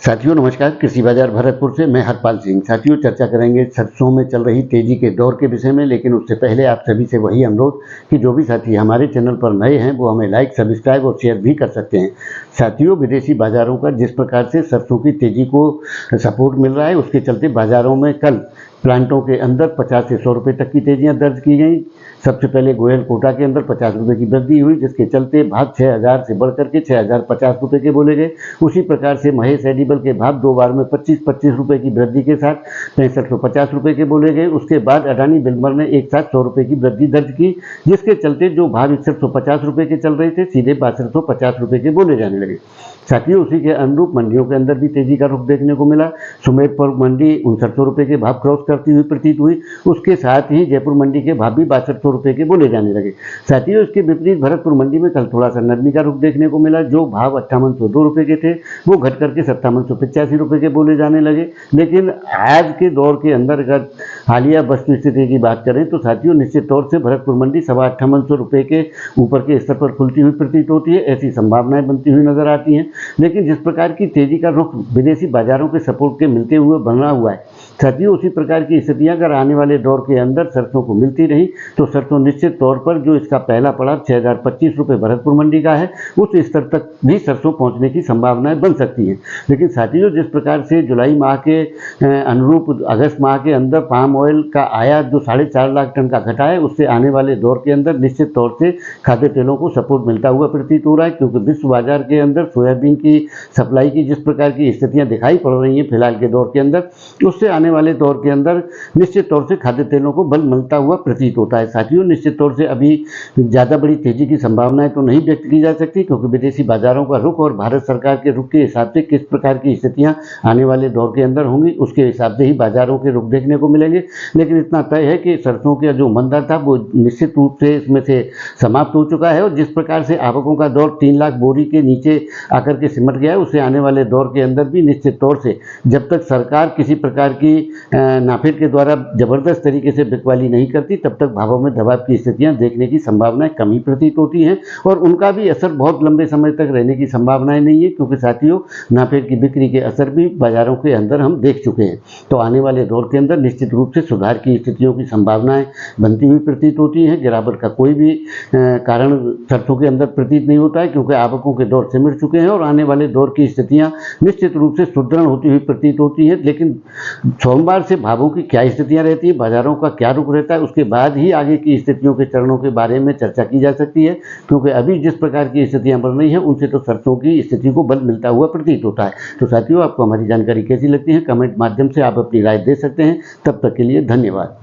साथियों नमस्कार। कृषि बाजार भरतपुर से मैं हरपाल सिंह। साथियों चर्चा करेंगे सरसों में चल रही तेजी के दौर के विषय में, लेकिन उससे पहले आप सभी से वही अनुरोध कि जो भी साथी हमारे चैनल पर नए हैं वो हमें लाइक, सब्सक्राइब और शेयर भी कर सकते हैं। साथियों विदेशी बाजारों का जिस प्रकार से सरसों की तेजी को सपोर्ट मिल रहा है, उसके चलते बाजारों में कल प्लांटों के अंदर 50 से 100 रुपये तक की तेजियां दर्ज की गई। सबसे पहले गोयल कोटा के अंदर 50 रुपये की वृद्धि हुई, जिसके चलते भाव 6000 से बढ़कर के 6050 रुपये के बोले गए। उसी प्रकार से महेश एडिबल के भाव दो बार में 25-25 रुपये की वृद्धि के साथ 6550 रुपये के बोले गए। उसके बाद अडानी बिल्डर ने एक साथ 100 रुपये की वृद्धि दर्ज की, जिसके चलते जो भाव 6150 रुपये के चल रहे थे सीधे 6250 रुपये के बोले जाने लगे। साथियों उसी के अनुरूप मंडियों के अंदर भी तेजी का रुख देखने को मिला। सुमेरपुर मंडी 5900 रुपये के भाव क्रॉस करती हुई प्रतीत हुई। उसके साथ ही जयपुर मंडी के भाव भी 6200 रुपये के बोले जाने लगे। साथियों इसके विपरीत भरतपुर मंडी में कल थोड़ा सा नरमी का रुख देखने को मिला। जो भाव 5802 रुपये के थे वो घट करके 5785 रुपये के बोले जाने लगे। लेकिन आज के दौर के अंदर अगर हालिया वस्तु स्थिति की बात करें तो साथियों निश्चित तौर से भरतपुर मंडी 5800 रुपये के ऊपर के स्तर पर खुलती हुई प्रतीत होती है। ऐसी संभावनाएं बनती हुई नजर आती हैं। लेकिन जिस प्रकार की तेजी का रुख विदेशी बाजारों के सपोर्ट के मिलते हुए बना हुआ है, साथियों उसी प्रकार की स्थितियां अगर आने वाले दौर के अंदर सरसों को मिलती रही तो सरसों निश्चित तौर पर जो इसका पहला पड़ाव 6025 रुपये भरतपुर मंडी का है, उस स्तर तक भी सरसों पहुंचने की संभावनाएं बन सकती हैं। लेकिन साथियों जिस प्रकार से जुलाई माह के अनुरूप अगस्त माह के अंदर पाम ऑयल का आयात जो 4.5 लाख टन का घटा है, उससे आने वाले दौर के अंदर निश्चित तौर से खाद्य तेलों को सपोर्ट मिलता हुआ प्रतीत हो रहा है। क्योंकि विश्व बाजार के अंदर सोयाबीन की सप्लाई की जिस प्रकार की स्थितियां दिखाई पड़ रही हैं फिलहाल के दौर के अंदर, उससे आने वाले दौर के अंदर निश्चित तौर से खाद्य तेलों को बल मिलता हुआ प्रतीत होता है। साथियों निश्चित तौर से अभी ज़्यादा बड़ी तेजी की संभावनाएं तो नहीं व्यक्त की जा सकती, क्योंकि विदेशी बाजारों का रुख और भारत सरकार के रुख के हिसाब से किस प्रकार की स्थितियां आने वाले दौर के अंदर होंगी उसके हिसाब से ही बाजारों के रुख देखने को मिलेंगे। लेकिन इतना तय है कि सरसों का जो मंदा था वो निश्चित रूप से इसमें से समाप्त हो चुका है। और जिस प्रकार से आवकों का दौर 3 लाख बोरी के नीचे आकर के सिमट गया है, उससे आने वाले दौर के अंदर भी निश्चित तौर से जब तक सरकार किसी प्रकार की नाफेड के द्वारा जबरदस्त तरीके से बिकवाली नहीं करती, तब तक भावों में दबाव की स्थितियां देखने की संभावनाएं कम ही प्रतीत होती हैं। और उनका भी असर बहुत लंबे समय तक रहने की संभावनाएं नहीं है, क्योंकि साथियों नाफेड की बिक्री के असर भी बाजारों के अंदर हम देख चुके हैं। तो आने वाले दौर के अंदर निश्चित रूप से सुधार की स्थितियों की संभावनाएं बनती हुई प्रतीत होती हैं। गिरावट का कोई भी कारण सरसों के अंदर प्रतीत नहीं होता है, क्योंकि आवकों के दौर सिमट चुके हैं और आने वाले दौर की स्थितियां निश्चित रूप से सुदृढ़ होती हुई प्रतीत होती है। लेकिन सोमवार से भावों की क्या स्थितियां रहती है, बाजारों का क्या रुख रहता है, उसके बाद ही आगे की स्थितियों के चरणों के बारे में चर्चा की जा सकती है। क्योंकि अभी जिस प्रकार की स्थितियां बन रही हैं उनसे तो सरसों की स्थिति को बल मिलता हुआ प्रतीत होता है। तो साथियों आपको हमारी जानकारी कैसी लगती है, कमेंट माध्यम से आप अपनी राय दे सकते हैं। तब तक के लिए धन्यवाद।